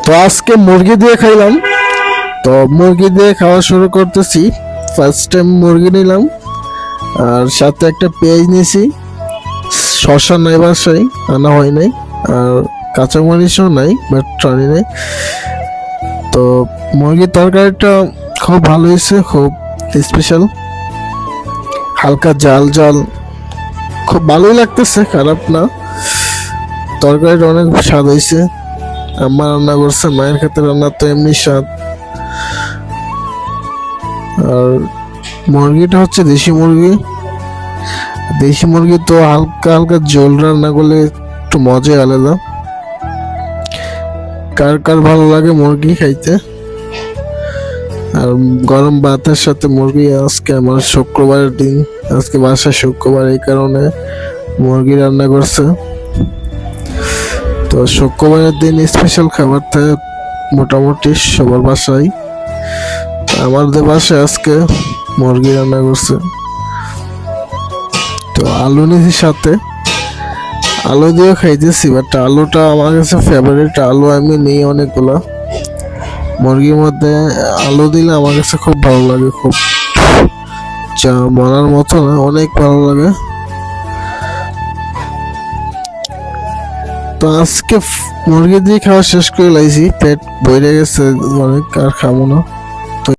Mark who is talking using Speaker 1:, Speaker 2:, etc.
Speaker 1: তো আজকে মুরগি দিয়ে খাইলাম। তো মুরগি দিয়ে খাওয়া শুরু করতেছি। ফার্স্ট টাইম মুরগি নিলাম, আর সাথে একটা পেঁয়াজ নিয়েছি। শসা নাই, বাসায় আনা হয় নাই, আর কাঁচামরিচও নাই, বাট ট্রানি নাই। তো মুরগির তরকারিটা খুব ভালো হয়েছে, খুব স্পেশাল, হালকা জাল জাল, খুব ভালোই লাগতেছে, খারাপ না। তরকারিটা অনেক স্বাদ হয়েছে। আম্মা রান্না করছে, মায়ের ক্ষেত্রে রান্না তো এমনি স্বাদ। আর মুরগিটা হচ্ছে দেশি মুরগি। দেশি মুরগি তো হালকা হালকা ঝোল রান্না করলে একটু মজাই আলাদা। কার কার ভালো লাগে মুরগি খাইতে। আর গরম ভাতের সাথে মুরগি। আজকে আমার শুক্রবারের দিন, আজকে বাসায় শুক্রবার, এই কারণে মুরগি রান্না করছে। তো শুক্রবারের দিন স্পেশাল খাবার থাকে মোটামুটি সবার বাসায়। আমাদের বাসায় আজকে মুরগি রান্না করছে। তো আলু নিয়েছি সাথে, আলু দিয়ে খাইতেছি, বাট আলুটা আমার কাছে ফেভারিট। আলু আমি নিই অনেকগুলো। মুরগির মধ্যে আলু দিলে আমার কাছে খুব ভালো লাগে, খুব যা বলার মতো না, অনেক ভালো লাগে। তো আজকে মুরগি দিয়ে খাওয়া শেষ করে লাইছি, পেট ভরে গেছে অনেক, আর খাবো না।